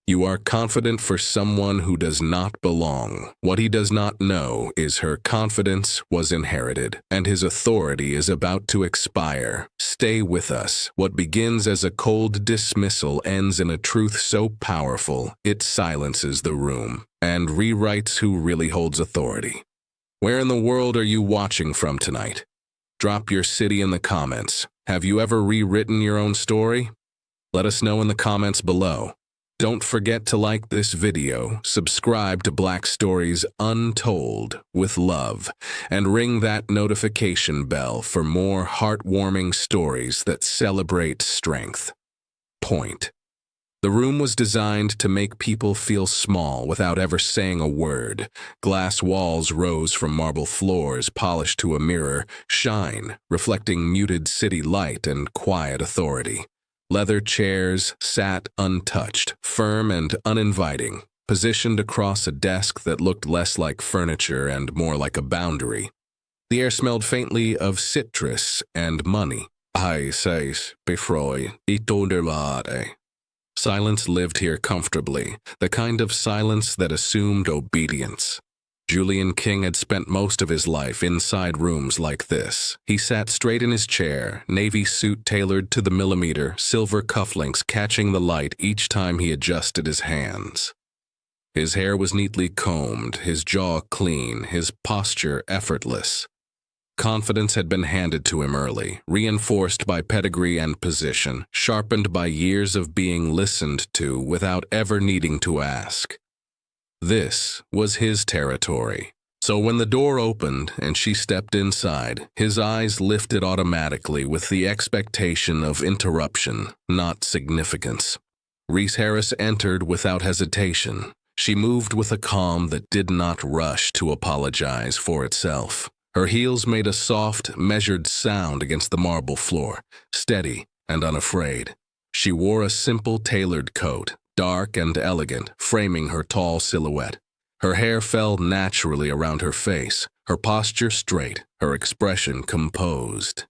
You are confident for someone who does not belong. What he does not know is her confidence was inherited, and his authority is about to expire. Stay with us. What begins as a cold dismissal ends in a truth so powerful, it silences the room and rewrites who really holds authority. Where in the world are you watching from tonight? Drop your city in the comments. Have you ever rewritten your own story? Let us know in the comments below. Don't forget to like this video, subscribe to Black Stories Untold with love, and ring that notification bell for more heartwarming stories that celebrate strength. Point. The room was designed to make people feel small without ever saying a word. Glass walls rose from marble floors polished to a mirror, shine, reflecting muted city light and quiet authority. Leather chairs sat untouched, firm and uninviting, positioned across a desk that looked less like furniture and more like a boundary. The air smelled faintly of citrus and money. Silence lived here comfortably, the kind of silence that assumed obedience. Julian King had spent most of his life inside rooms like this. He sat straight in his chair, navy suit tailored to the millimeter, silver cufflinks catching the light each time he adjusted his hands. His hair was neatly combed, his jaw clean, his posture effortless. Confidence had been handed to him early, reinforced by pedigree and position, sharpened by years of being listened to without ever needing to ask. This was his territory. So when the door opened and she stepped inside, his eyes lifted automatically with the expectation of interruption, not significance. Reese Harris entered without hesitation. She moved with a calm that did not rush to apologize for itself. Her heels made a soft, measured sound against the marble floor, steady and unafraid. She wore a simple tailored coat, dark and elegant, framing her tall silhouette. Her hair fell naturally around her face, her posture straight, her expression composed.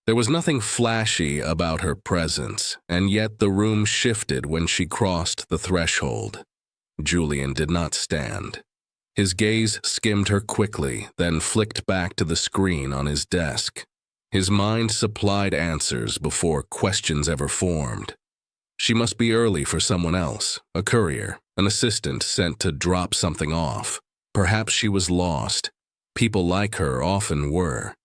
There was nothing flashy about her presence, and yet the room shifted when she crossed the threshold. Julian did not stand. His gaze skimmed her quickly, then flicked back to the screen on his desk. His mind supplied answers before questions ever formed. She must be early for someone else, a courier, an assistant sent to drop something off. Perhaps she was lost. People like her often were.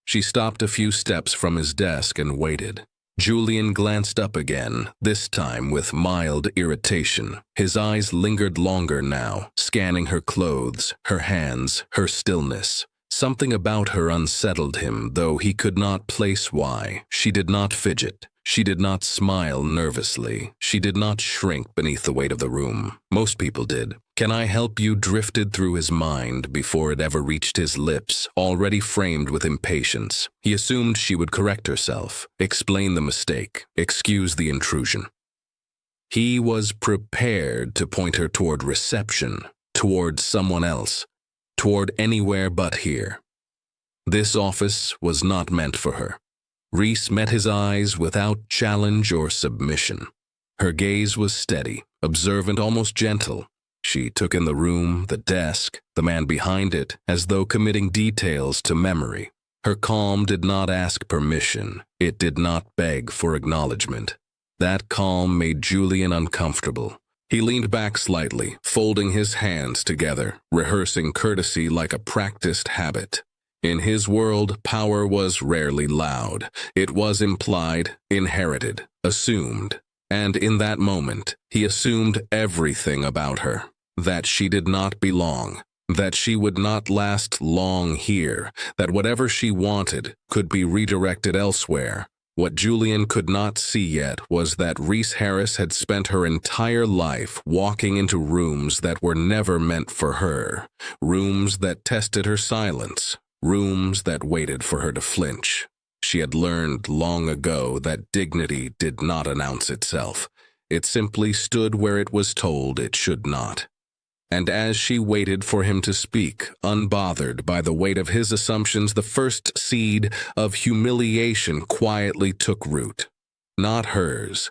She stopped a few steps from his desk and waited. Julian glanced up again, this time with mild irritation. His eyes lingered longer now, scanning her clothes, her hands, her stillness. Something about her unsettled him, though he could not place why. She did not fidget. She did not smile nervously. She did not shrink beneath the weight of the room. Most people did. "Can I help you?" drifted through his mind before it ever reached his lips, already framed with impatience. He assumed she would correct herself, explain the mistake, excuse the intrusion. He was prepared to point her toward reception, toward someone else, toward anywhere but here. This office was not meant for her. Reese met his eyes without challenge or submission. Her gaze was steady, observant, almost gentle. She took in the room, the desk, the man behind it, as though committing details to memory. Her calm did not ask permission. It did not beg for acknowledgement. That calm made Julian uncomfortable. He leaned back slightly, folding his hands together, rehearsing courtesy like a practiced habit. In his world, power was rarely loud. It was implied, inherited, assumed. And in that moment, he assumed everything about her. That she did not belong. That she would not last long here. That whatever she wanted could be redirected elsewhere. What Julian could not see yet was that Reese Harris had spent her entire life walking into rooms that were never meant for her. Rooms that tested her silence. Rooms that waited for her to flinch. She had learned long ago that dignity did not announce itself. It simply stood where it was told it should not. And as she waited for him to speak, unbothered by the weight of his assumptions, the first seed of humiliation quietly took root. Not hers,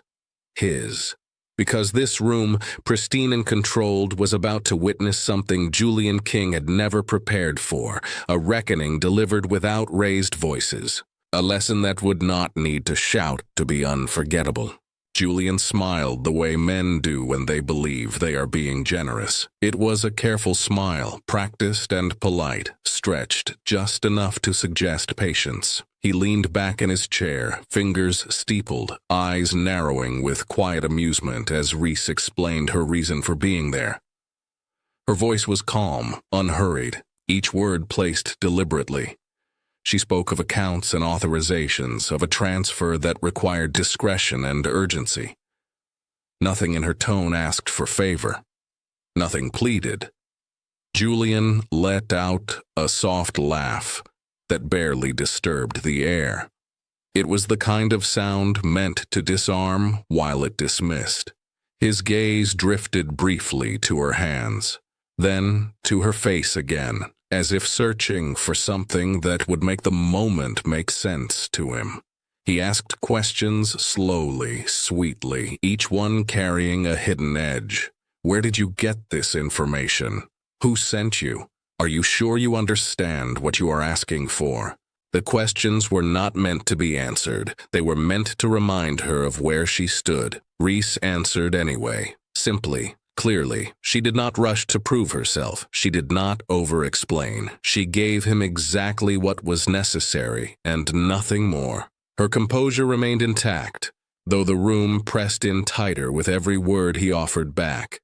his. because this room, pristine and controlled, was about to witness something Julian King had never prepared for, a reckoning delivered without raised voices, a lesson that would not need to shout to be unforgettable. Julian smiled the way men do when they believe they are being generous. It was a careful smile, practiced and polite, stretched just enough to suggest patience. He leaned back in his chair, fingers steepled, eyes narrowing with quiet amusement as Reese explained her reason for being there. Her voice was calm, unhurried, each word placed deliberately. She spoke of accounts and authorizations, of a transfer that required discretion and urgency. Nothing in her tone asked for favor. Nothing pleaded. Julian let out a soft laugh that barely disturbed the air. It was the kind of sound meant to disarm while it dismissed. His gaze drifted briefly to her hands, then to her face again, as if searching for something that would make the moment make sense to him. He asked questions slowly, sweetly, each one carrying a hidden edge. Where did you get this information? Who sent you? Are you sure you understand what you are asking for? The questions were not meant to be answered. They were meant to remind her of where she stood. Reese answered anyway, simply, clearly. She did not rush to prove herself. She did not over-explain. She gave him exactly what was necessary and nothing more. Her composure remained intact, though the room pressed in tighter with every word he offered back.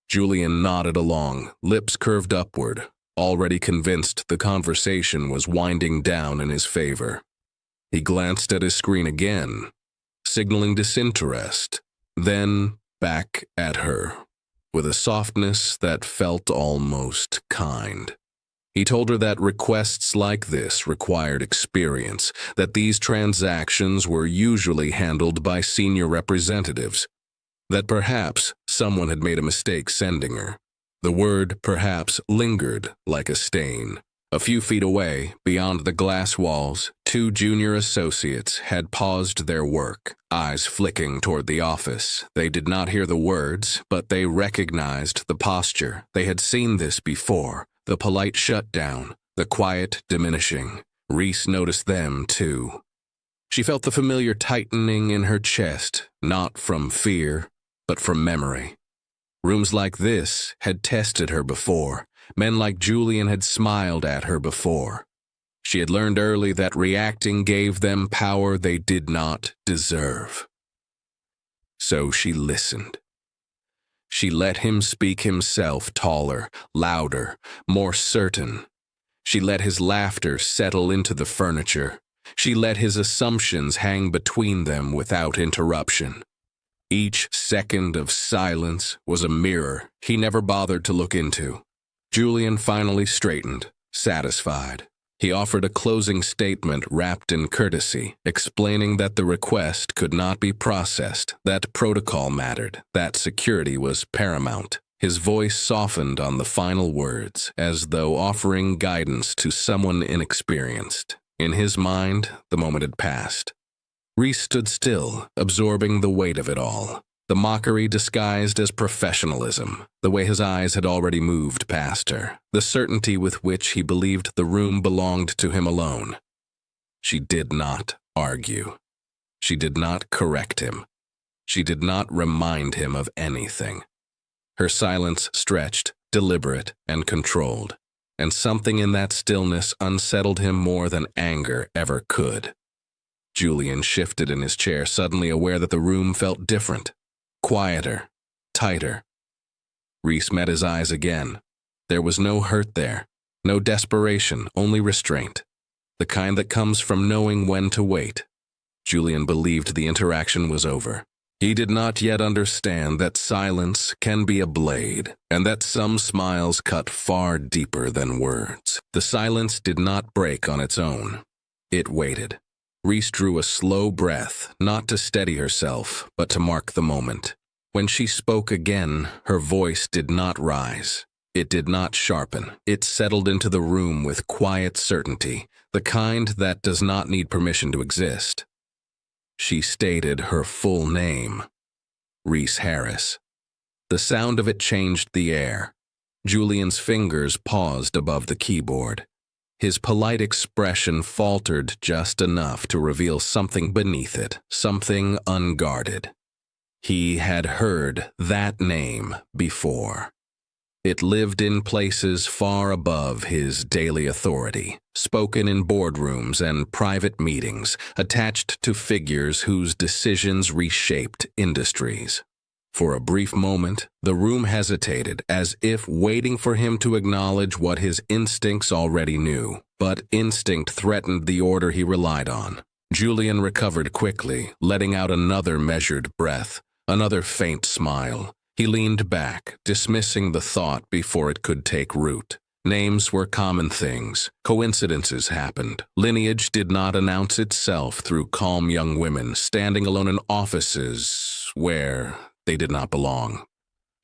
Julian nodded along, lips curved upward, already convinced the conversation was winding down in his favor. He glanced at his screen again, signaling disinterest, then back at her, with a softness that felt almost kind. He told her that requests like this required experience, that these transactions were usually handled by senior representatives, that perhaps someone had made a mistake sending her. The word perhaps lingered like a stain. A few feet away, beyond the glass walls, two junior associates had paused their work, eyes flicking toward the office. They did not hear the words, but they recognized the posture. They had seen this before, the polite shutdown, the quiet diminishing. Reese noticed them, too. She felt the familiar tightening in her chest, not from fear, but from memory. Rooms like this had tested her before. Men like Julian had smiled at her before. She had learned early that reacting gave them power they did not deserve. So she listened. She let him speak himself taller, louder, more certain. She let his laughter settle into the furniture. She let his assumptions hang between them without interruption. Each second of silence was a mirror he never bothered to look into. Julian finally straightened, satisfied. He offered a closing statement wrapped in courtesy, explaining that the request could not be processed, that protocol mattered, that security was paramount. His voice softened on the final words, as though offering guidance to someone inexperienced. In his mind, the moment had passed. Reese stood still, absorbing the weight of it all. The mockery disguised as professionalism, the way his eyes had already moved past her, the certainty with which he believed the room belonged to him alone. She did not argue. She did not correct him. She did not remind him of anything. Her silence stretched, deliberate, and controlled, and something in that stillness unsettled him more than anger ever could. Julian shifted in his chair, suddenly aware that the room felt different. Quieter, tighter. Reese met his eyes again. There was no hurt there, no desperation, only restraint, the kind that comes from knowing when to wait. Julian believed the interaction was over. He did not yet understand that silence can be a blade, and that some smiles cut far deeper than words. The silence did not break on its own. It waited. Reese drew a slow breath, not to steady herself, but to mark the moment. When she spoke again, her voice did not rise. It did not sharpen. It settled into the room with quiet certainty, the kind that does not need permission to exist. She stated her full name. Reese Harris. The sound of it changed the air. Julian's fingers paused above the keyboard. His polite expression faltered just enough to reveal something beneath it, something unguarded. He had heard that name before. It lived in places far above his daily authority, spoken in boardrooms and private meetings, attached to figures whose decisions reshaped industries. For a brief moment, the room hesitated, as if waiting for him to acknowledge what his instincts already knew. But instinct threatened the order he relied on. Julian recovered quickly, letting out another measured breath, another faint smile. He leaned back, dismissing the thought before it could take root. Names were common things. Coincidences happened. Lineage did not announce itself through calm young women standing alone in offices where they did not belong.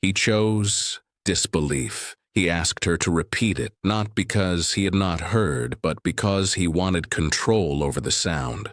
He chose disbelief. He asked her to repeat it, not because he had not heard, but because he wanted control over the sound.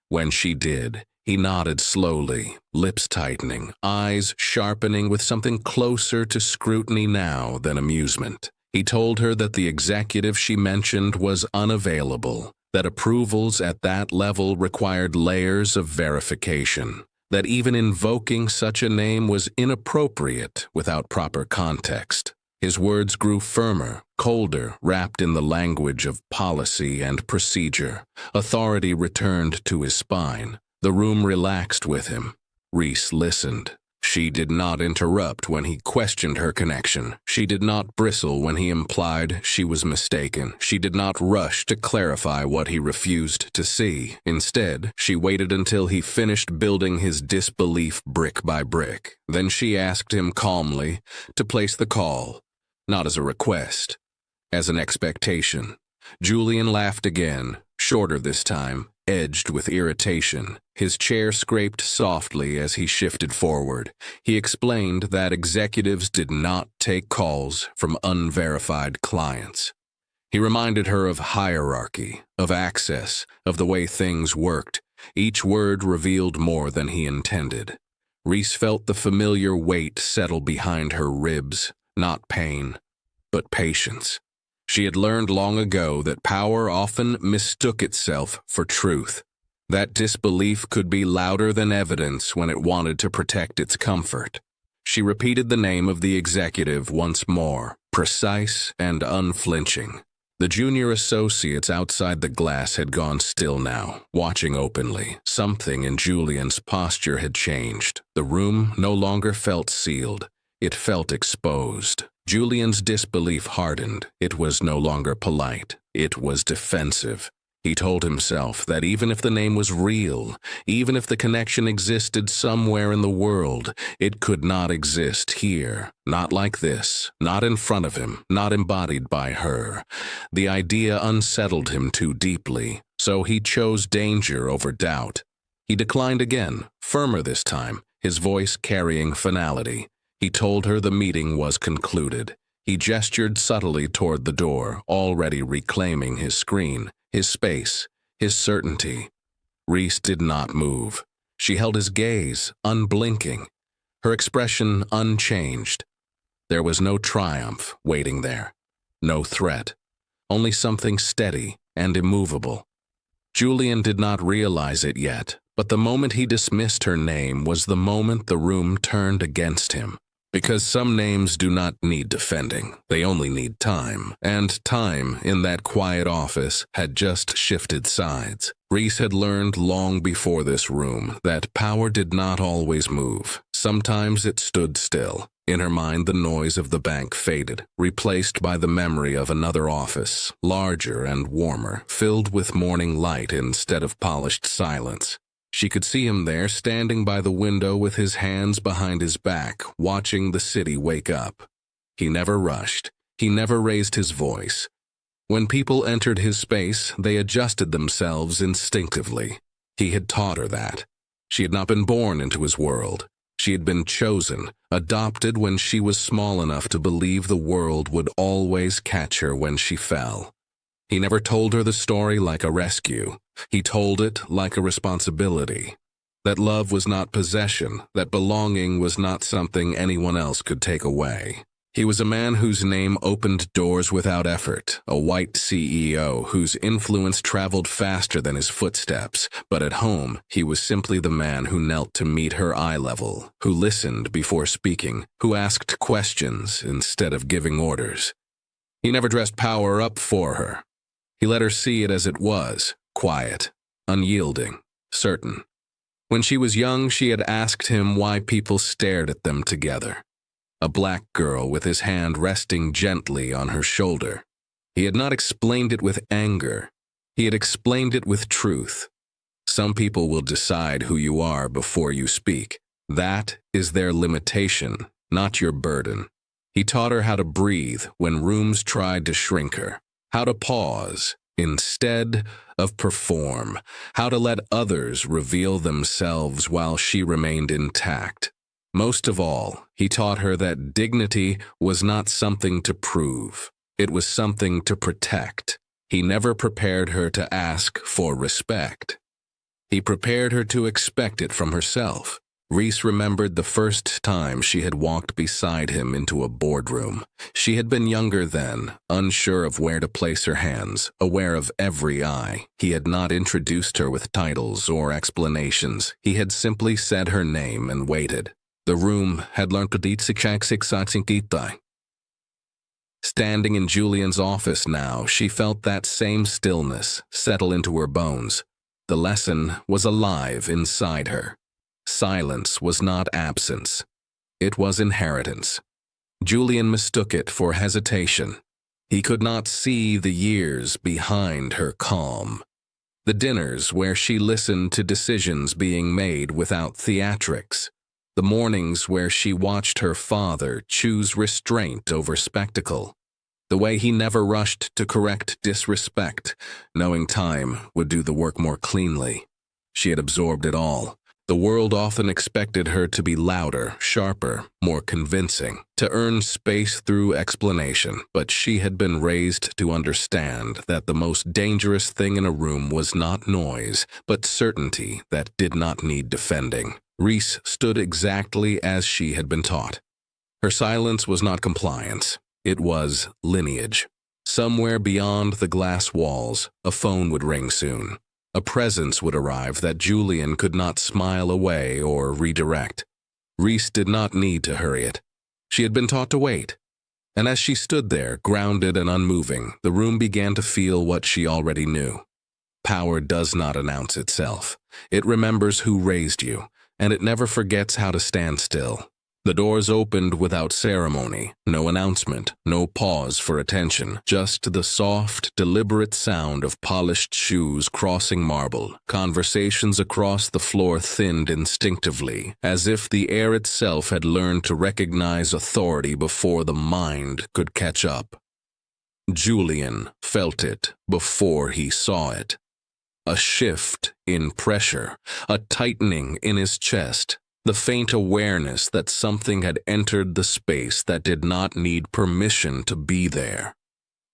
When she did, he nodded slowly, lips tightening, eyes sharpening with something closer to scrutiny now than amusement. He told her that the executive she mentioned was unavailable, that approvals at that level required layers of verification, that even invoking such a name was inappropriate without proper context. His words grew firmer, colder, wrapped in the language of policy and procedure. Authority returned to his spine. The room relaxed with him. Reese listened. She did not interrupt when he questioned her connection. She did not bristle when he implied she was mistaken. She did not rush to clarify what he refused to see. Instead, she waited until he finished building his disbelief brick by brick. Then she asked him calmly to place the call, not as a request, as an expectation. Julian laughed again, shorter this time, edged with irritation. His chair scraped softly as he shifted forward. He explained that executives did not take calls from unverified clients. He reminded her of hierarchy, of access, of the way things worked. Each word revealed more than he intended. Reese felt the familiar weight settle behind her ribs, not pain, but patience. She had learned long ago that power often mistook itself for truth, that disbelief could be louder than evidence when it wanted to protect its comfort. She repeated the name of the executive once more, precise and unflinching. The junior associates outside the glass had gone still now, watching openly. Something in Julian's posture had changed. The room no longer felt sealed. It felt exposed. Julian's disbelief hardened. It was no longer polite. It was defensive. He told himself that even if the name was real, even if the connection existed somewhere in the world, it could not exist here. Not like this. Not in front of him. Not embodied by her. The idea unsettled him too deeply, so he chose danger over doubt. He declined again, firmer this time, his voice carrying finality. He told her the meeting was concluded. He gestured subtly toward the door, already reclaiming his screen, his space, his certainty. Reese did not move. She held his gaze, unblinking, her expression unchanged. There was no triumph waiting there, no threat, only something steady and immovable. Julian did not realize it yet, but the moment he dismissed her name was the moment the room turned against him. Because some names do not need defending, they only need time. And time, in that quiet office, had just shifted sides. Reese had learned long before this room that power did not always move. Sometimes it stood still. In her mind, the noise of the bank faded, replaced by the memory of another office, larger and warmer, filled with morning light instead of polished silence. She could see him there, standing by the window with his hands behind his back, watching the city wake up. He never rushed. He never raised his voice. When people entered his space, they adjusted themselves instinctively. He had taught her that. She had not been born into his world. She had been chosen, adopted when she was small enough to believe the world would always catch her when she fell. He never told her the story like a rescue. He told it like a responsibility. That love was not possession, that belonging was not something anyone else could take away. He was a man whose name opened doors without effort, a white CEO whose influence traveled faster than his footsteps, but at home he was simply the man who knelt to meet her eye level, who listened before speaking, who asked questions instead of giving orders. He never dressed power up for her. He let her see it as it was, quiet, unyielding, certain. When she was young, she had asked him why people stared at them together. A black girl with his hand resting gently on her shoulder. He had not explained it with anger. He had explained it with truth. Some people will decide who you are before you speak. That is their limitation, not your burden. He taught her how to breathe when rooms tried to shrink her, how to pause instead of perform, how to let others reveal themselves while she remained intact. Most of all, he taught her that dignity was not something to prove. It was something to protect. He never prepared her to ask for respect. He prepared her to expect it from herself. Reese remembered the first time she had walked beside him into a boardroom. She had been younger then, unsure of where to place her hands, aware of every eye. He had not introduced her with titles or explanations. He had simply said her name and waited. The room had learned to kita. Standing in Julian's office now, she felt that same stillness settle into her bones. The lesson was alive inside her. Silence was not absence. It was inheritance. Julian mistook it for hesitation. He could not see the years behind her calm. The dinners where she listened to decisions being made without theatrics. The mornings where she watched her father choose restraint over spectacle. The way he never rushed to correct disrespect, knowing time would do the work more cleanly. She had absorbed it all. The world often expected her to be louder, sharper, more convincing, to earn space through explanation, but she had been raised to understand that the most dangerous thing in a room was not noise, but certainty that did not need defending. Reese stood exactly as she had been taught. Her silence was not compliance. It was lineage. Somewhere beyond the glass walls, a phone would ring soon. A presence would arrive that Julian could not smile away or redirect. Reese did not need to hurry it. She had been taught to wait. And as she stood there, grounded and unmoving, the room began to feel what she already knew. Power does not announce itself. It remembers who raised you, and it never forgets how to stand still. The doors opened without ceremony, no announcement, no pause for attention, just the soft, deliberate sound of polished shoes crossing marble. Conversations across the floor thinned instinctively, as if the air itself had learned to recognize authority before the mind could catch up. Julian felt it before he saw it. A shift in pressure, a tightening in his chest. The faint awareness that something had entered the space that did not need permission to be there.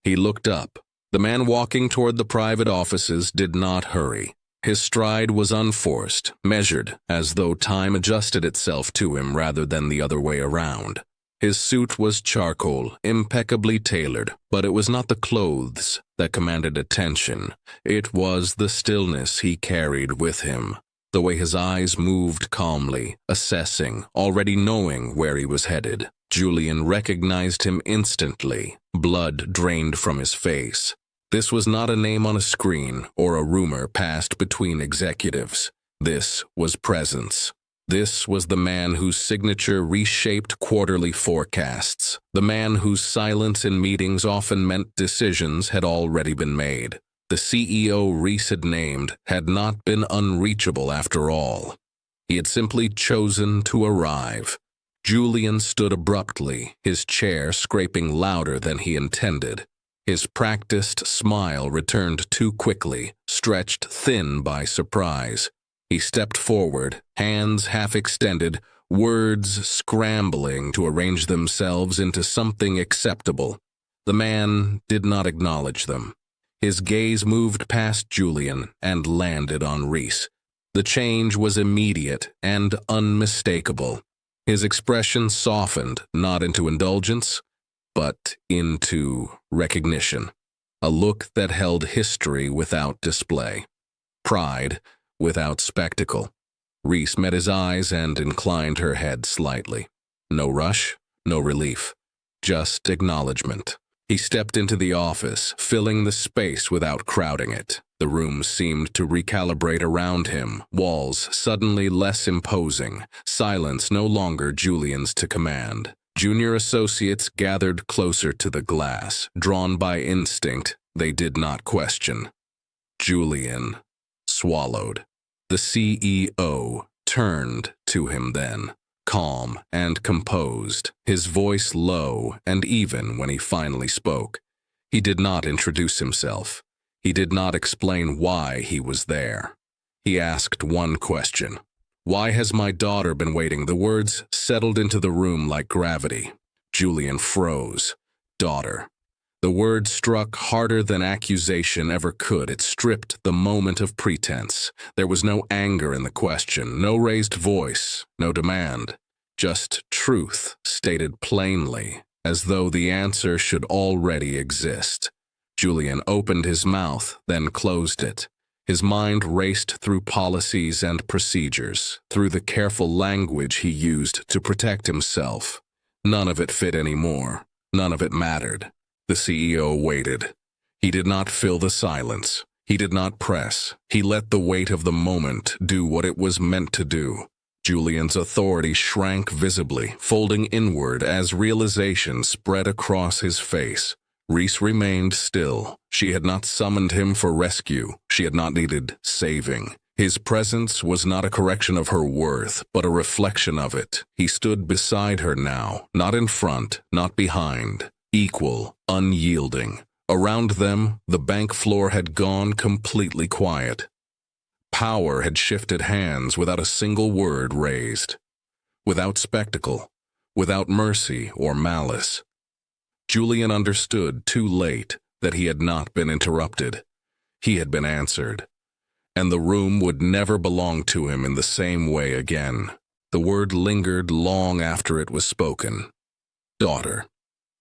He looked up. The man walking toward the private offices did not hurry. His stride was unforced, measured, as though time adjusted itself to him rather than the other way around. His suit was charcoal, impeccably tailored, but it was not the clothes that commanded attention. It was the stillness he carried with him. The way his eyes moved calmly, assessing, already knowing where he was headed. Julian recognized him instantly, blood drained from his face. This was not a name on a screen or a rumor passed between executives. This was presence. This was the man whose signature reshaped quarterly forecasts, the man whose silence in meetings often meant decisions had already been made. The CEO Reese had named had not been unreachable after all. He had simply chosen to arrive. Julian stood abruptly, his chair scraping louder than he intended. His practiced smile returned too quickly, stretched thin by surprise. He stepped forward, hands half extended, words scrambling to arrange themselves into something acceptable. The man did not acknowledge them. His gaze moved past Julian and landed on Reese. The change was immediate and unmistakable. His expression softened, not into indulgence, but into recognition. A look that held history without display, pride without spectacle. Reese met his eyes and inclined her head slightly. No rush, no relief, just acknowledgement. He stepped into the office, filling the space without crowding it. The room seemed to recalibrate around him, walls suddenly less imposing, silence no longer Julian's to command. Junior associates gathered closer to the glass, drawn by instinct they did not question. Julian swallowed. The CEO turned to him then, calm and composed, his voice low and even when he finally spoke. He did not introduce himself. He did not explain why he was there. He asked one question. "Why has my daughter been waiting?" The words settled into the room like gravity. Julian froze. Daughter. The word struck harder than accusation ever could. It stripped the moment of pretense. There was no anger in the question, no raised voice, no demand. Just truth, stated plainly, as though the answer should already exist. Julian opened his mouth, then closed it. His mind raced through policies and procedures, through the careful language he used to protect himself. None of it fit anymore. None of it mattered. The CEO waited. He did not fill the silence. He did not press. He let the weight of the moment do what it was meant to do. Julian's authority shrank visibly, folding inward as realization spread across his face. Reese remained still. She had not summoned him for rescue. She had not needed saving. His presence was not a correction of her worth, but a reflection of it. He stood beside her now, not in front, not behind. Equal, unyielding. Around them, the bank floor had gone completely quiet. Power had shifted hands without a single word raised, without spectacle, without mercy or malice. Julian understood too late that he had not been interrupted. He had been answered, and the room would never belong to him in the same way again. The word lingered long after it was spoken. Daughter.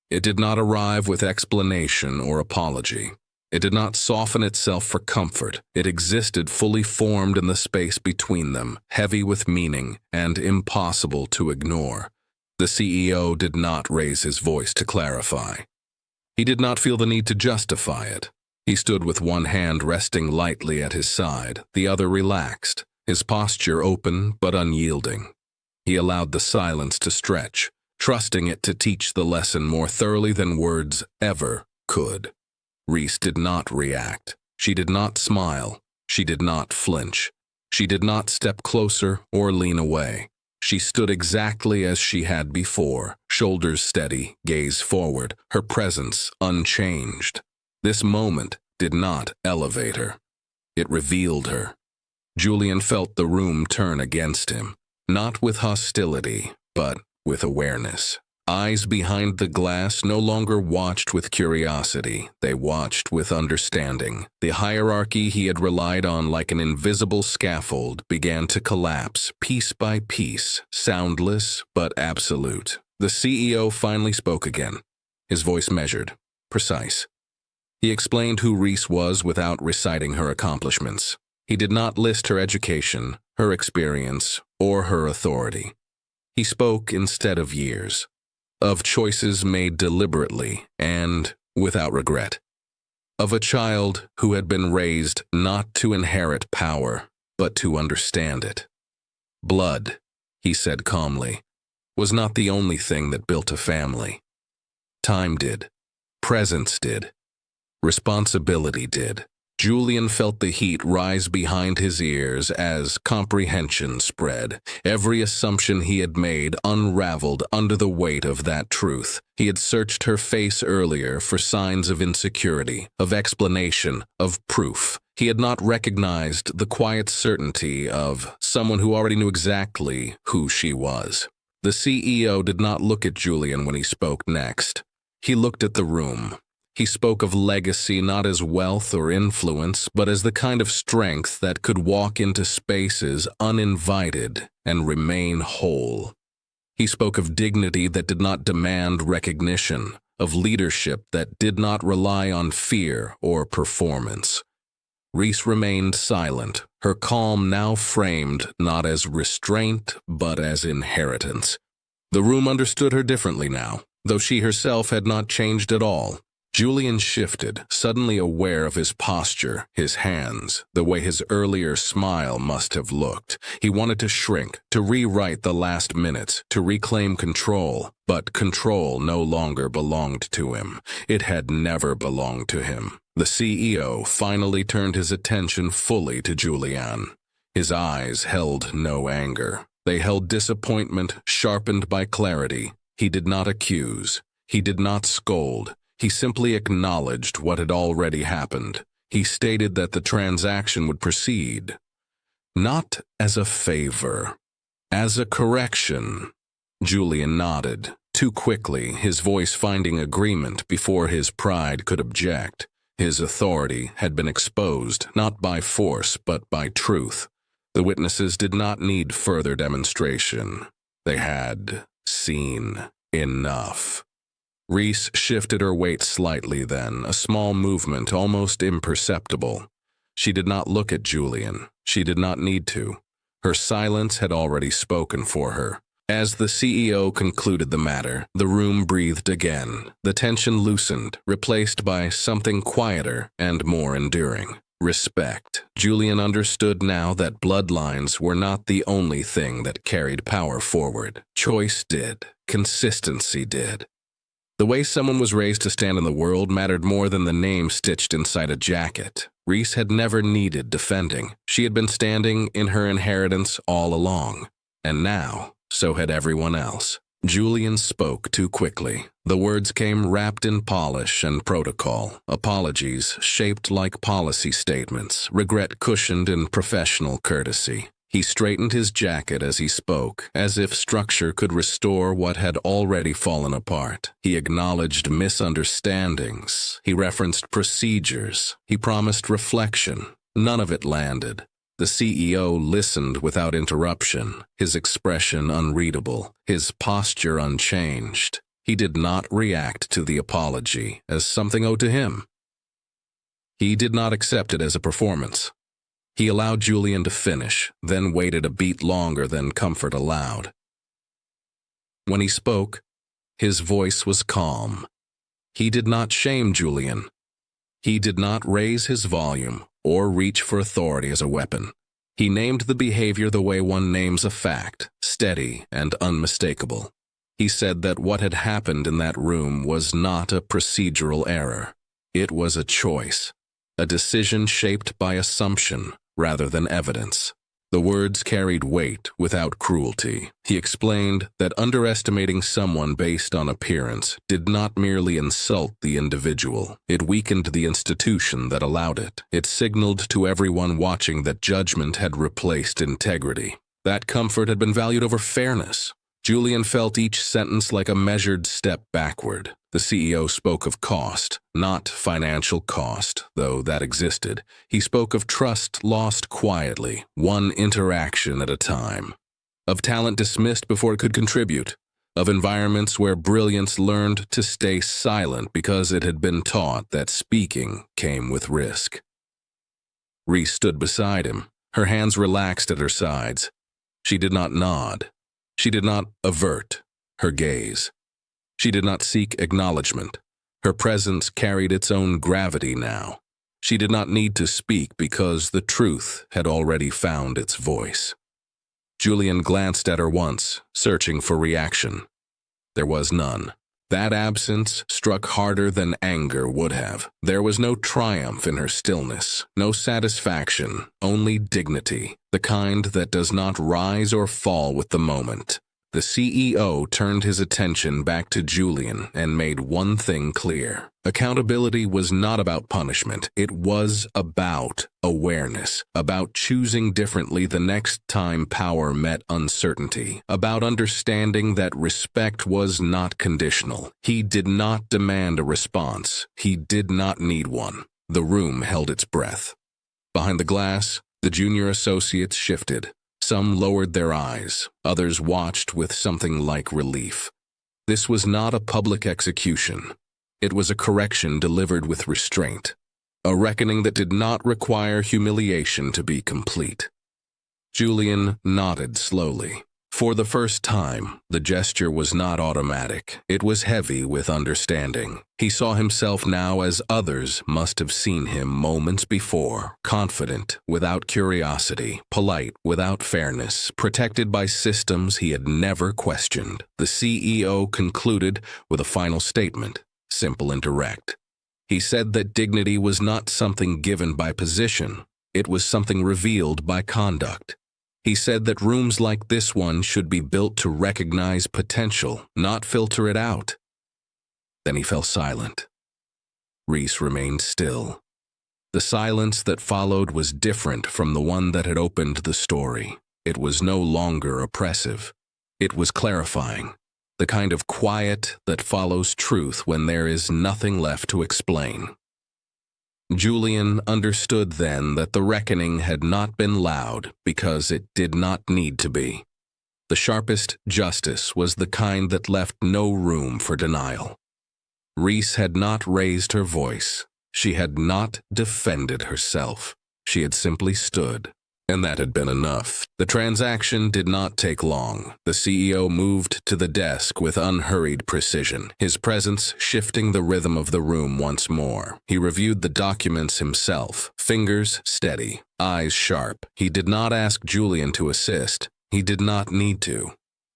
It did not arrive with explanation or apology. It did not soften itself for comfort. It existed fully formed in the space between them, heavy with meaning and impossible to ignore. The CEO did not raise his voice to clarify. He did not feel the need to justify it. He stood with one hand resting lightly at his side, the other relaxed, his posture open but unyielding. He allowed the silence to stretch, trusting it to teach the lesson more thoroughly than words ever could. Reese did not react. She did not smile. She did not flinch. She did not step closer or lean away. She stood exactly as she had before, shoulders steady, gaze forward, her presence unchanged. This moment did not elevate her. It revealed her. Julian felt the room turn against him, not with hostility, but with awareness. Eyes behind the glass no longer watched with curiosity. They watched with understanding. The hierarchy he had relied on like an invisible scaffold began to collapse, piece by piece, soundless but absolute. The CEO finally spoke again, his voice measured, precise. He explained who Reese was without reciting her accomplishments. He did not list her education, her experience, or her authority. He spoke instead of years, of choices made deliberately and without regret, of a child who had been raised not to inherit power, but to understand it. Blood, he said calmly, was not the only thing that built a family. Time did. Presence did. Responsibility did. Julian felt the heat rise behind his ears as comprehension spread. Every assumption he had made unraveled under the weight of that truth. He had searched her face earlier for signs of insecurity, of explanation, of proof. He had not recognized the quiet certainty of someone who already knew exactly who she was. The CEO did not look at Julian when he spoke next. He looked at the room. He spoke of legacy not as wealth or influence, but as the kind of strength that could walk into spaces uninvited and remain whole. He spoke of dignity that did not demand recognition, of leadership that did not rely on fear or performance. Reese remained silent, her calm now framed not as restraint but as inheritance. The room understood her differently now, though she herself had not changed at all. Julian shifted, suddenly aware of his posture, his hands, the way his earlier smile must have looked. He wanted to shrink, to rewrite the last minutes, to reclaim control, but control no longer belonged to him. It had never belonged to him. The CEO finally turned his attention fully to Julian. His eyes held no anger. They held disappointment sharpened by clarity. He did not accuse. He did not scold. He simply acknowledged what had already happened. He stated that the transaction would proceed, not as a favor, as a correction. Julian nodded, too quickly, his voice finding agreement before his pride could object. His authority had been exposed, not by force, but by truth. The witnesses did not need further demonstration. They had seen enough. Reese shifted her weight slightly then, a small movement almost imperceptible. She did not look at Julian. She did not need to. Her silence had already spoken for her. As the CEO concluded the matter, the room breathed again. The tension loosened, replaced by something quieter and more enduring. Respect. Julian understood now that bloodlines were not the only thing that carried power forward. Choice did. Consistency did. The way someone was raised to stand in the world mattered more than the name stitched inside a jacket. Reese had never needed defending. She had been standing in her inheritance all along. And now, so had everyone else. Julian spoke too quickly. The words came wrapped in polish and protocol. Apologies shaped like policy statements, regret cushioned in professional courtesy. He straightened his jacket as he spoke, as if structure could restore what had already fallen apart. He acknowledged misunderstandings. He referenced procedures. He promised reflection. None of it landed. The CEO listened without interruption, his expression unreadable, his posture unchanged. He did not react to the apology as something owed to him. He did not accept it as a performance. He allowed Julian to finish, then waited a beat longer than comfort allowed. When he spoke, his voice was calm. He did not shame Julian. He did not raise his volume or reach for authority as a weapon. He named the behavior the way one names a fact, steady and unmistakable. He said that what had happened in that room was not a procedural error. It was a choice, a decision shaped by assumption rather than evidence. The words carried weight without cruelty. He explained that underestimating someone based on appearance did not merely insult the individual. It weakened the institution that allowed it. It signaled to everyone watching that judgment had replaced integrity. That comfort had been valued over fairness. Julian felt each sentence like a measured step backward. The CEO spoke of cost, not financial cost, though that existed. He spoke of trust lost quietly, one interaction at a time. Of talent dismissed before it could contribute. Of environments where brilliance learned to stay silent because it had been taught that speaking came with risk. Reese stood beside him, her hands relaxed at her sides. She did not nod. She did not avert her gaze. She did not seek acknowledgement. Her presence carried its own gravity now. She did not need to speak because the truth had already found its voice. Julian glanced at her once, searching for reaction. There was none. That absence struck harder than anger would have. There was no triumph in her stillness, no satisfaction, only dignity, the kind that does not rise or fall with the moment. the CEO turned his attention back to Julian and made one thing clear. Accountability was not about punishment. It was about awareness, about choosing differently the next time power met uncertainty, about understanding that respect was not conditional. He did not demand a response. He did not need one. The room held its breath. Behind the glass, the junior associates shifted. Some lowered their eyes. Others watched with something like relief. This was not a public execution. It was a correction delivered with restraint, a reckoning that did not require humiliation to be complete. Julian nodded slowly. For the first time, the gesture was not automatic. It was heavy with understanding. He saw himself now as others must have seen him moments before, confident without curiosity, polite without fairness, protected by systems he had never questioned. The CEO concluded with a final statement, simple and direct. He said that dignity was not something given by position. It was something revealed by conduct. He said that rooms like this one should be built to recognize potential, not filter it out. Then he fell silent. Reese remained still. The silence that followed was different from the one that had opened the story. It was no longer oppressive. It was clarifying, the kind of quiet that follows truth when there is nothing left to explain. Julian understood then that the reckoning had not been loud because it did not need to be. The sharpest justice was the kind that left no room for denial. Reese had not raised her voice. She had not defended herself. She had simply stood, and that had been enough. The transaction did not take long. The CEO moved to the desk with unhurried precision, his presence shifting the rhythm of the room once more. He reviewed the documents himself, fingers steady, eyes sharp. He did not ask Julian to assist. He did not need to.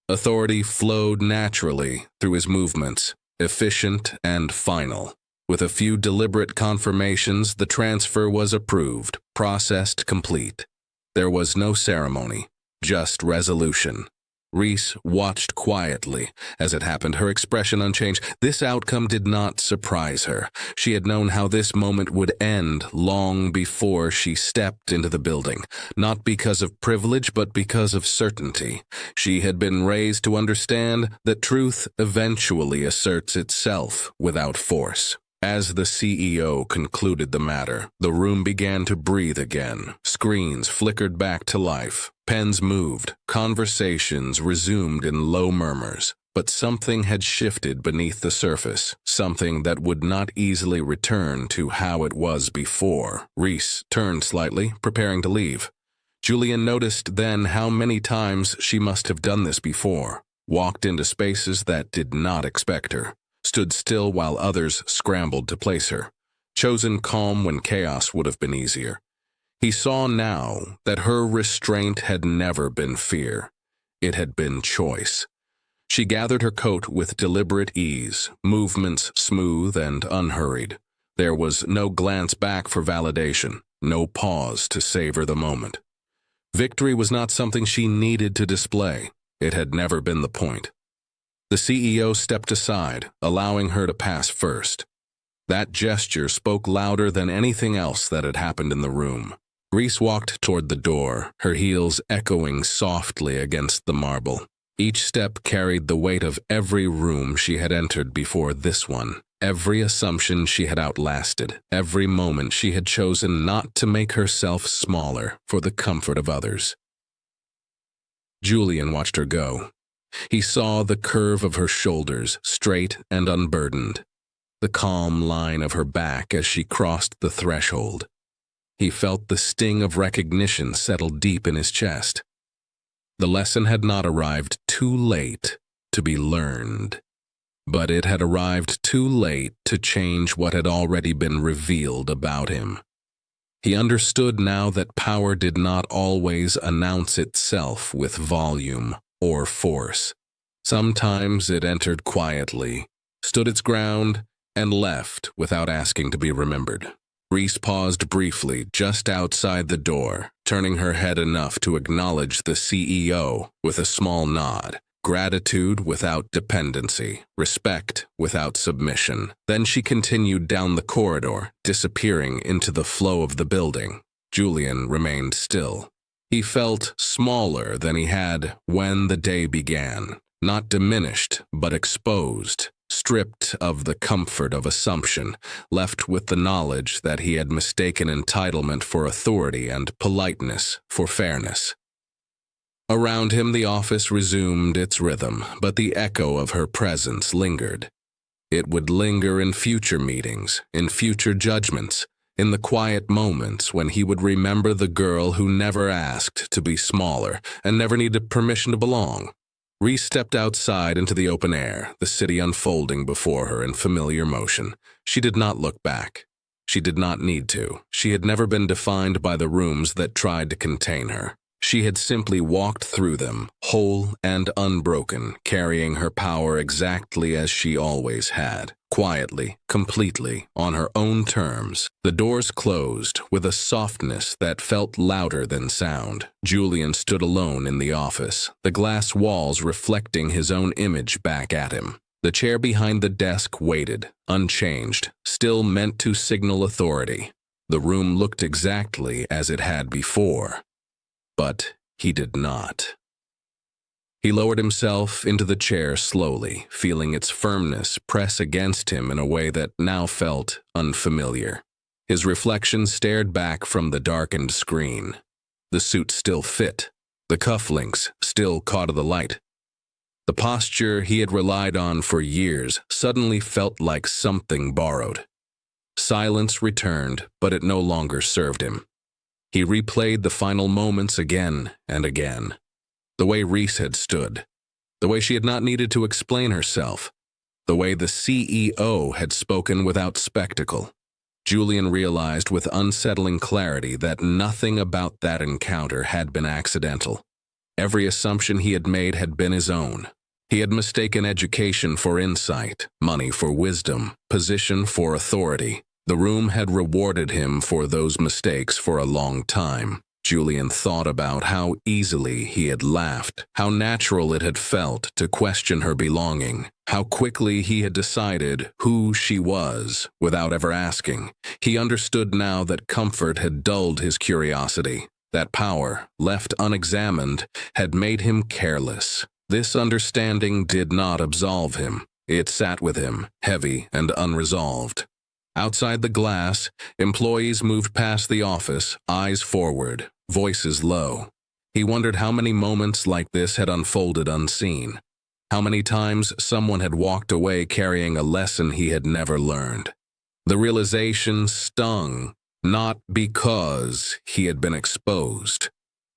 Authority flowed naturally through his movements, efficient and final. With a few deliberate confirmations, the transfer was approved, processed complete. There was no ceremony, just resolution. Reese watched quietly as it happened, her expression unchanged. This outcome did not surprise her. She had known how this moment would end long before she stepped into the building, not because of privilege, but because of certainty. She had been raised to understand that truth eventually asserts itself without force. As the CEO concluded the matter, the room began to breathe again. Screens flickered back to life. Pens moved. Conversations resumed in low murmurs. But something had shifted beneath the surface, something that would not easily return to how it was before. Reese turned slightly, preparing to leave. Julian noticed then how many times she must have done this before, walked into spaces that did not expect her, stood still while others scrambled to place her, chosen calm when chaos would have been easier. He saw now that her restraint had never been fear. It had been choice. She gathered her coat with deliberate ease, movements smooth and unhurried. There was no glance back for validation, no pause to savor the moment. Victory was not something she needed to display. It had never been the point. The CEO stepped aside, allowing her to pass first. That gesture spoke louder than anything else that had happened in the room. Reese walked toward the door, her heels echoing softly against the marble. Each step carried the weight of every room she had entered before this one, every assumption she had outlasted, every moment she had chosen not to make herself smaller for the comfort of others. Julian watched her go. He saw the curve of her shoulders, straight and unburdened, the calm line of her back as she crossed the threshold. He felt the sting of recognition settle deep in his chest. The lesson had not arrived too late to be learned, but it had arrived too late to change what had already been revealed about him. He understood now that power did not always announce itself with volume or force. Sometimes it entered quietly, stood its ground, and left without asking to be remembered. Reese paused briefly just outside the door, turning her head enough to acknowledge the CEO with a small nod. gratitude without dependency, respect without submission. Then she continued down the corridor, disappearing into the flow of the building. Julian remained still. He felt smaller than he had when the day began, not diminished, but exposed, stripped of the comfort of assumption, left with the knowledge that he had mistaken entitlement for authority and politeness for fairness. Around him, the office resumed its rhythm, but the echo of her presence lingered. It would linger in future meetings, in future judgments, in the quiet moments when he would remember the girl who never asked to be smaller and never needed permission to belong. Reese stepped outside into the open air, the city unfolding before her in familiar motion. She did not look back. She did not need to. She had never been defined by the rooms that tried to contain her. She had simply walked through them, whole and unbroken, carrying her power exactly as she always had, quietly, completely, on her own terms. The doors closed with a softness that felt louder than sound. Julian stood alone in the office, the glass walls reflecting his own image back at him. The chair behind the desk waited, unchanged, still meant to signal authority. The room looked exactly as it had before. But he did not. He lowered himself into the chair slowly, feeling its firmness press against him in a way that now felt unfamiliar. His reflection stared back from the darkened screen. The suit still fit. The cufflinks still caught the light. The posture he had relied on for years suddenly felt like something borrowed. Silence returned, but it no longer served him. He replayed the final moments again and again. The way Reese had stood. The way she had not needed to explain herself. The way the CEO had spoken without spectacle. Julian realized with unsettling clarity that nothing about that encounter had been accidental. Every assumption he had made had been his own. He had mistaken education for insight, money for wisdom, position for authority. The room had rewarded him for those mistakes for a long time. Julian thought about how easily he had laughed, how natural it had felt to question her belonging, how quickly he had decided who she was without ever asking. He understood now that comfort had dulled his curiosity, that power, left unexamined, had made him careless. This understanding did not absolve him. It sat with him, heavy and unresolved. Outside the glass, employees moved past the office, eyes forward, voices low. He wondered how many moments like this had unfolded unseen. How many times someone had walked away carrying a lesson he had never learned. The realization stung, not because he had been exposed,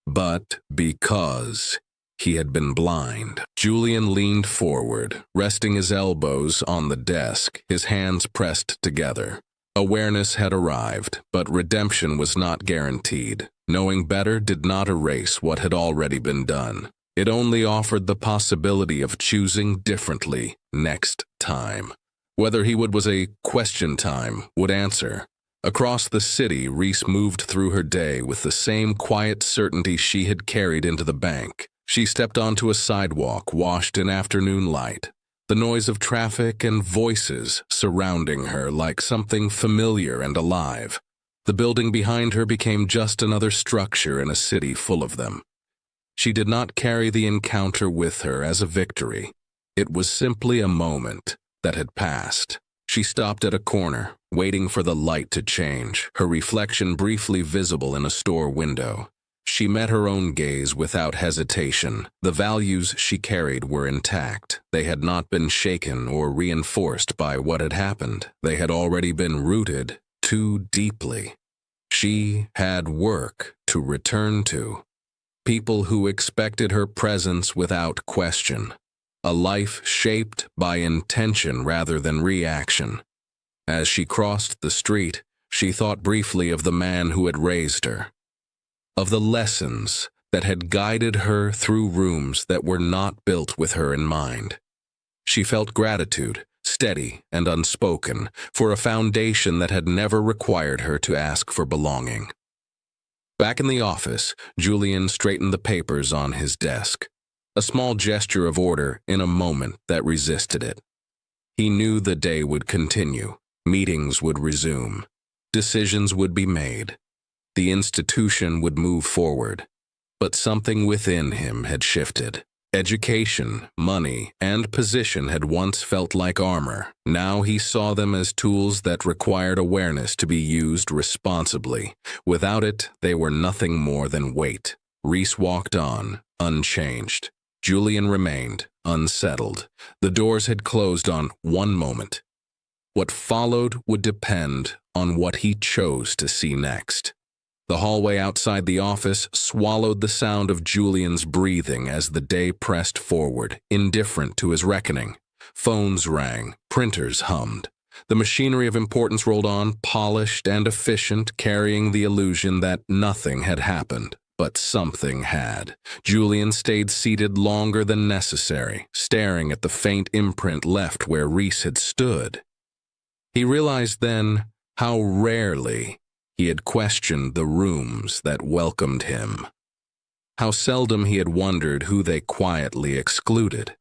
but because he had been blind. Julian leaned forward, resting his elbows on the desk, his hands pressed together. Awareness had arrived, but redemption was not guaranteed. Knowing better did not erase what had already been done. It only offered the possibility of choosing differently next time. Whether he was a question time would answer. Across the city, Reese moved through her day with the same quiet certainty she had carried into the bank. She stepped onto a sidewalk washed in afternoon light, the noise of traffic and voices surrounding her like something familiar and alive. The building behind her became just another structure in a city full of them. She did not carry the encounter with her as a victory. It was simply a moment that had passed. She stopped at a corner, waiting for the light to change, her reflection briefly visible in a store window. She met her own gaze without hesitation. The values she carried were intact. They had not been shaken or reinforced by what had happened. They had already been rooted too deeply. She had work to return to. People who expected her presence without question. A life shaped by intention rather than reaction. As she crossed the street, she thought briefly of the man who had raised her. Of the lessons that had guided her through rooms that were not built with her in mind. She felt gratitude, steady and unspoken, for a foundation that had never required her to ask for belonging. Back in the office, Julian straightened the papers on his desk. a small gesture of order in a moment that resisted it. He knew the day would continue, meetings would resume, decisions would be made, the institution would move forward. But something within him had shifted. Education, money, and position had once felt like armor. Now he saw them as tools that required awareness to be used responsibly. Without it, they were nothing more than weight. Reese walked on, unchanged. Julian remained, unsettled. The doors had closed on one moment. What followed would depend on what he chose to see next. The hallway outside the office swallowed the sound of Julian's breathing as the day pressed forward, indifferent to his reckoning. Phones rang, printers hummed. The machinery of importance rolled on, polished and efficient, carrying the illusion that nothing had happened. But something had. Julian stayed seated longer than necessary, staring at the faint imprint left where Reese had stood. He realized then how rarely he had questioned the rooms that welcomed him. How seldom he had wondered who they quietly excluded.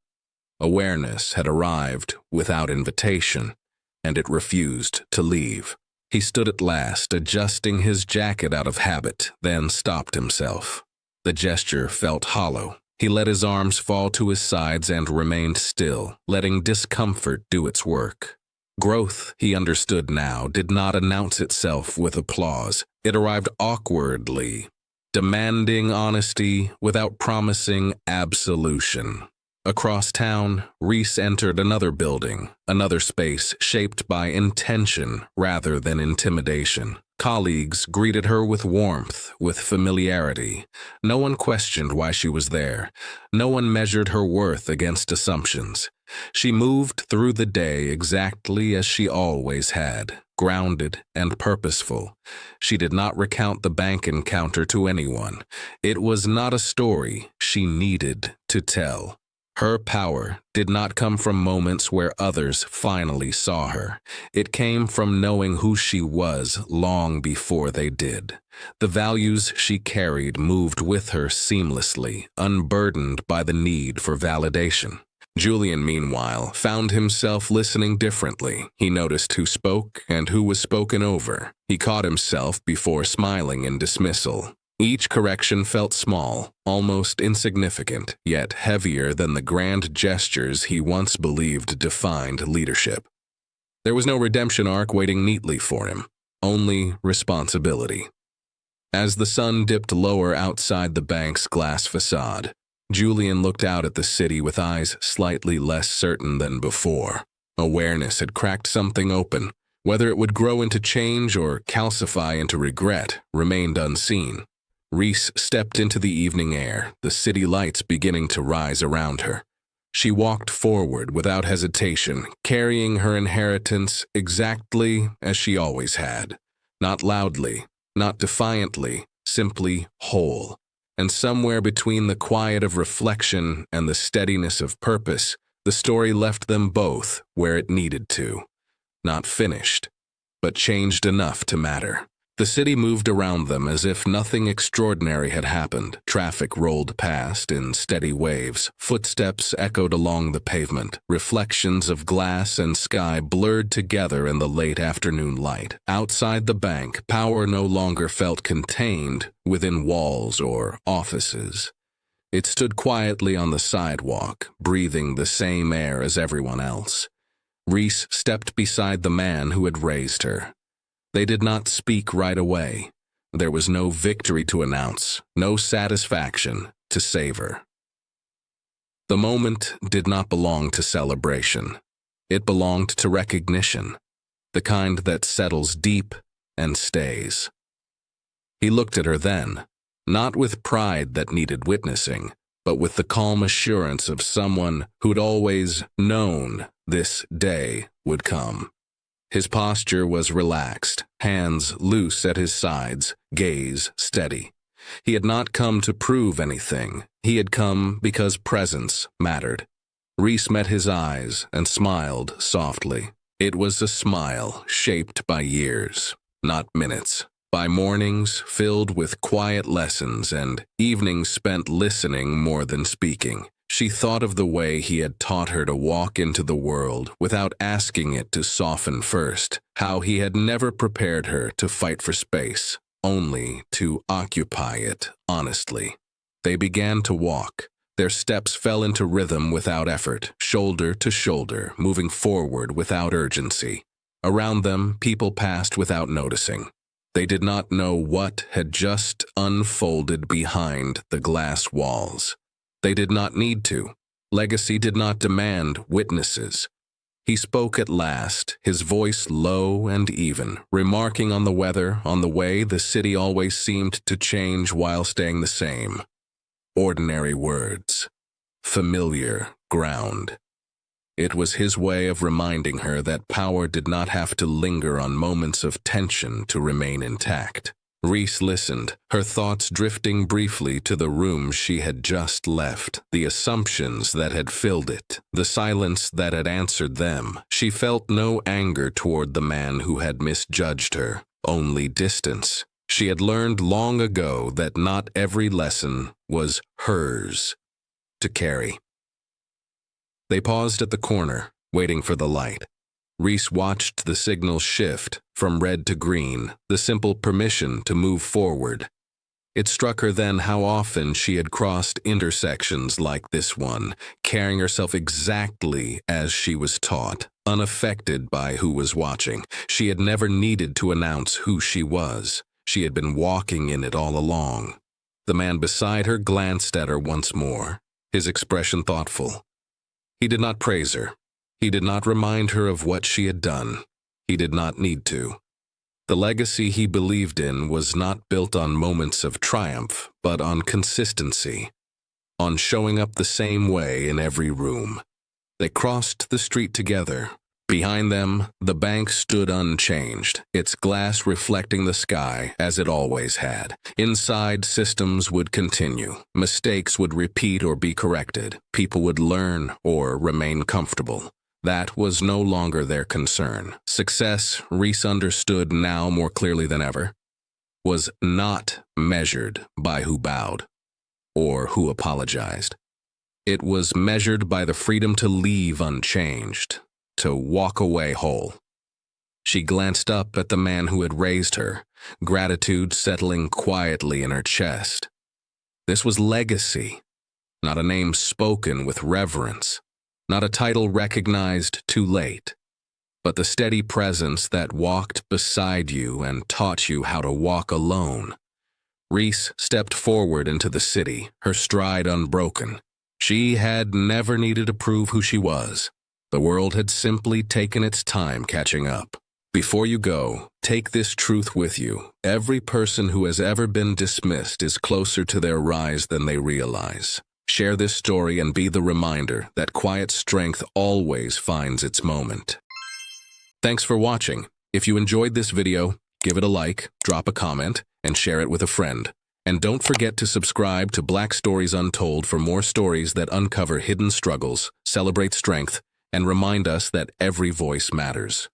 Awareness had arrived without invitation, and it refused to leave. He stood at last, adjusting his jacket out of habit, then stopped himself. The gesture felt hollow. He let his arms fall to his sides and remained still, letting discomfort do its work. Growth, he understood now, did not announce itself with applause. It arrived awkwardly, demanding honesty without promising absolution. Across town, Reese entered another building, another space shaped by intention rather than intimidation. Colleagues greeted her with warmth, with familiarity. No one questioned why she was there. No one measured her worth against assumptions. She moved through the day exactly as she always had, grounded and purposeful. She did not recount the bank encounter to anyone. It was not a story she needed to tell. Her power did not come from moments where others finally saw her. It came from knowing who she was long before they did. The values she carried moved with her seamlessly, unburdened by the need for validation. Julian, meanwhile, found himself listening differently. He noticed who spoke and who was spoken over. He caught himself before smiling in dismissal. Each correction felt small, almost insignificant, yet heavier than the grand gestures he once believed defined leadership. There was no redemption arc waiting neatly for him, only responsibility. As the sun dipped lower outside the bank's glass facade, Julian looked out at the city with eyes slightly less certain than before. Awareness had cracked something open. Whether it would grow into change or calcify into regret remained unseen. Reese stepped into the evening air, the city lights beginning to rise around her. She walked forward without hesitation, carrying her inheritance exactly as she always had. Not loudly, not defiantly, simply whole. And somewhere between the quiet of reflection and the steadiness of purpose, the story left them both where it needed to. Not finished, but changed enough to matter. The city moved around them as if nothing extraordinary had happened. Traffic rolled past in steady waves. Footsteps echoed along the pavement. Reflections of glass and sky blurred together in the late afternoon light. Outside the bank, power no longer felt contained within walls or offices. It stood quietly on the sidewalk, breathing the same air as everyone else. Reese stepped beside the man who had raised her. They did not speak right away. There was no victory to announce, no satisfaction to savor. The moment did not belong to celebration. It belonged to recognition, the kind that settles deep and stays. He looked at her then, not with pride that needed witnessing, but with the calm assurance of someone who'd always known this day would come. His posture was relaxed, hands loose at his sides, gaze steady. He had not come to prove anything. He had come because presence mattered. Reese met his eyes and smiled softly. It was a smile shaped by years, not minutes, by mornings filled with quiet lessons and evenings spent listening more than speaking. She thought of the way he had taught her to walk into the world without asking it to soften first, how he had never prepared her to fight for space, only to occupy it honestly. They began to walk. Their steps fell into rhythm without effort, shoulder to shoulder, moving forward without urgency. Around them, people passed without noticing. They did not know what had just unfolded behind the glass walls. They did not need to. Legacy did not demand witnesses. He spoke at last, his voice low and even, remarking on the weather, on the way the city always seemed to change while staying the same. Ordinary words. Familiar ground. It was his way of reminding her that power did not have to linger on moments of tension to remain intact. Reese listened, her thoughts drifting briefly to the room she had just left, the assumptions that had filled it, the silence that had answered them. She felt no anger toward the man who had misjudged her, only distance. She had learned long ago that not every lesson was hers to carry. They paused at the corner, waiting for the light. Reese watched the signal shift from red to green, the simple permission to move forward. It struck her then how often she had crossed intersections like this one, carrying herself exactly as she was taught, unaffected by who was watching. She had never needed to announce who she was. She had been walking in it all along. The man beside her glanced at her once more, his expression thoughtful. He did not praise her. He did not remind her of what she had done. He did not need to. The legacy he believed in was not built on moments of triumph, but on consistency, on showing up the same way in every room. They crossed the street together. Behind them, the bank stood unchanged, its glass reflecting the sky as it always had. Inside, systems would continue. Mistakes would repeat or be corrected. People would learn or remain comfortable. That was no longer their concern. Success, Reese understood now more clearly than ever, was not measured by who bowed or who apologized. It was measured by the freedom to leave unchanged, to walk away whole. She glanced up at the man who had raised her, gratitude settling quietly in her chest. This was legacy, not a name spoken with reverence, not a title recognized too late, but the steady presence that walked beside you and taught you how to walk alone. Reese stepped forward into the city, her stride unbroken. She had never needed to prove who she was. The world had simply taken its time catching up. Before you go, take this truth with you. Every person who has ever been dismissed is closer to their rise than they realize. Share this story and be the reminder that quiet strength always finds its moment. Thanks for watching. If you enjoyed this video, give it a like, drop a comment, and share it with a friend. And don't forget to subscribe to Black Stories Untold for more stories that uncover hidden struggles, celebrate strength, and remind us that every voice matters.